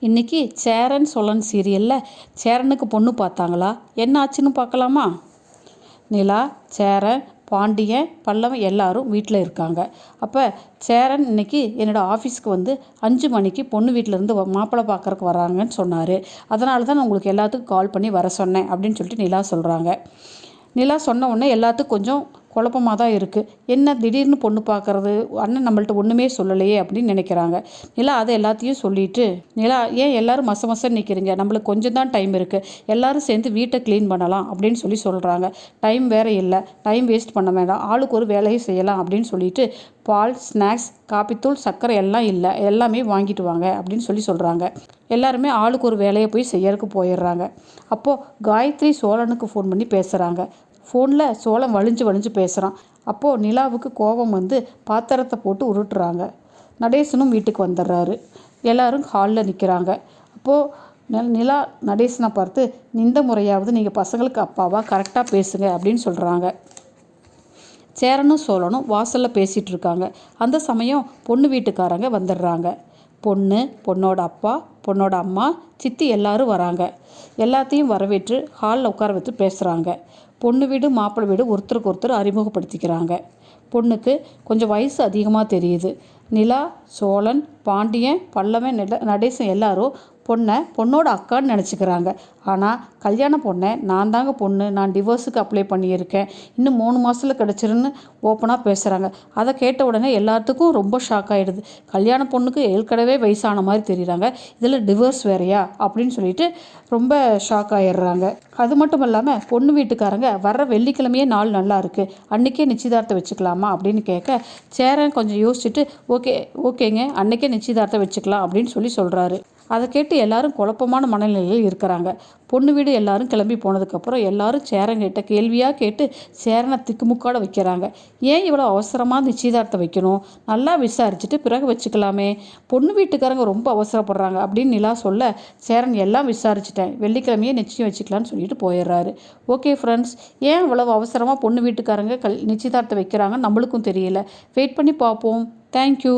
இன்றைக்கி சேரன் சோழன் சீரியலில் சேரனுக்கு பொண்ணு பார்த்தாங்களா, என்ன ஆச்சுன்னு பார்க்கலாமா? நிலா, சேரன், பாண்டியன், பல்லவன் எல்லாரும் வீட்டில் இருக்காங்க. அப்போ சேரன் இன்னைக்கு என்னோடய ஆஃபீஸ்க்கு வந்து 5 மணிக்கு பொண்ணு வீட்டிலேருந்து மாப்பிள்ளை பார்க்குறக்கு வராங்கன்னு சொன்னார். அதனால தான் நான் உங்களுக்கு எல்லாத்துக்கும் கால் பண்ணி வர சொன்னேன் அப்படின்னு சொல்லிட்டு நிலா சொல்கிறாங்க. நிலா சொன்ன உடனே எல்லாத்துக்கும் கொஞ்சம் குழப்பமாக தான் இருக்குது. என்ன திடீர்னு பொண்ணு பார்க்குறது, அண்ணன் நம்மள்ட்ட ஒன்றுமே சொல்லலையே அப்படின்னு நினைக்கிறாங்க. நிலா அதை எல்லாத்தையும் சொல்லிவிட்டு, நிலா ஏன் எல்லோரும் மசன்னு நிற்கிறீங்க, நம்மளுக்கு கொஞ்சம் தான் டைம் இருக்குது, எல்லோரும் சேர்ந்து வீட்டை க்ளீன் பண்ணலாம் அப்படின்னு சொல்கிறாங்க. டைம் வேறு இல்லை, டைம் வேஸ்ட் பண்ண வேண்டாம், ஆளுக்கு ஒரு வேலையை செய்யலாம் அப்படின்னு சொல்லிட்டு பால், ஸ்நாக்ஸ், காப்பித்தூள், சர்க்கரை எல்லாம் இல்லை, எல்லாமே வாங்கிட்டு வாங்க அப்படின்னு சொல்கிறாங்க. எல்லாருமே ஆளுக்கு ஒரு வேலையை போய் செய்யறதுக்கு போயிடுறாங்க. அப்போது காயத்ரி சோழனுக்கு ஃபோன் பண்ணி பேசுகிறாங்க. ஃபோனில் சோழன் வலிஞ்சு பேசுகிறான். அப்போது நிலாவுக்கு கோபம் வந்து பாத்திரத்தை போட்டு உருட்டுறாங்க. நடேசனும் வீட்டுக்கு வந்துடுறாரு. எல்லோரும் ஹாலில் நிற்கிறாங்க. அப்போது நிலா நடேசனை பார்த்து, இந்த முறையாவது நீங்கள் பசங்களுக்கு அப்பாவா, கரெக்டாக பேசுங்க அப்படின்னு சொல்கிறாங்க. சேரனும் சோழனும் வாசலில் பேசிகிட்டு இருக்காங்க. அந்த சமயம் பொண்ணு வீட்டுக்காரங்க வந்துடுறாங்க. பொண்ணோட அப்பா, பொண்ணோட அம்மா, சித்தி எல்லாரும் வராங்க. எல்லாத்தையும் வரவேற்று ஹாலில் உட்கார வச்சு பேசுகிறாங்க. பொண்ணு வீடு மாப்பிள்ளை வீடு ஒருத்தருக்கு ஒருத்தர் அறிமுகப்படுத்திக்கிறாங்க. பொண்ணுக்கு கொஞ்சம் வயசு அதிகமாக தெரியுது. நிலா, சோழன், பாண்டியன், பல்லவன், நடேசன் எல்லாரும் பொண்ணோட அக்கான்னு நினச்சிக்கிறாங்க. ஆனால் கல்யாண பொண்ணை நான் தாங்க பொண்ணு, நான் டிவோர்ஸுக்கு அப்ளை பண்ணியிருக்கேன், இன்னும் 3 மாதத்தில் கிடச்சிருன்னு ஓப்பனாக பேசுகிறாங்க. அதை கேட்ட உடனே எல்லாத்துக்கும் ரொம்ப ஷாக் ஆகிடுது. கல்யாண பொண்ணுக்கு ஏற்கனவே வயசான மாதிரி தெரியுறாங்க, இதில் டிவோர்ஸ் வேறையா அப்படின்னு சொல்லிட்டு ரொம்ப ஷாக் ஆகிடுறாங்க. அது மட்டும் இல்லாமல் பொண்ணு வீட்டுக்காரங்க வர்ற வெள்ளிக்கிழமையே நாள் நல்லா இருக்குது, அன்றைக்கே நிச்சயதார்த்தம் வச்சுக்கலாமா அப்படின்னு கேட்க, சேரன் கொஞ்சம் யோசிச்சுட்டு ஓகேங்க அன்றைக்கே நிச்சயதார்த்தம் வச்சுக்கலாம் அப்படின்னு சொல்கிறாரு. அதை கேட்டு எல்லாரும் குழப்பமான மனநிலையில் இருக்கிறாங்க. பொண்ணு வீடு எல்லாரும் கிளம்பி போனதுக்கப்புறம் எல்லாரும் சேரங்கிட்ட கேள்வியாக கேட்டு சேரனை திக்குமுக்காட வைக்கிறாங்க. ஏன் இவ்வளோ அவசரமாக நிச்சயதார்த்தம் வைக்கணும், நல்லா விசாரிச்சுட்டு பிறகு வச்சுக்கலாமே, பொண்ணு வீட்டுக்காரங்க ரொம்ப அவசரப்படுறாங்க அப்படின்னு நிலா சொல்ல, சேரன் எல்லாம் விசாரிச்சுட்டேன், வெள்ளிக்கிழமையே நிச்சயம் வச்சுக்கலான்னு சொல்லிட்டு போயிடுறாரு. ஓகே ஃப்ரெண்ட்ஸ், ஏன் இவ்வளோ அவசரமாக பொண்ணு வீட்டுக்காரங்க நிச்சயதார்த்தம் வைக்கிறாங்க நம்மளுக்கும் தெரியல. வெயிட் பண்ணி பார்ப்போம். தேங்க்யூ.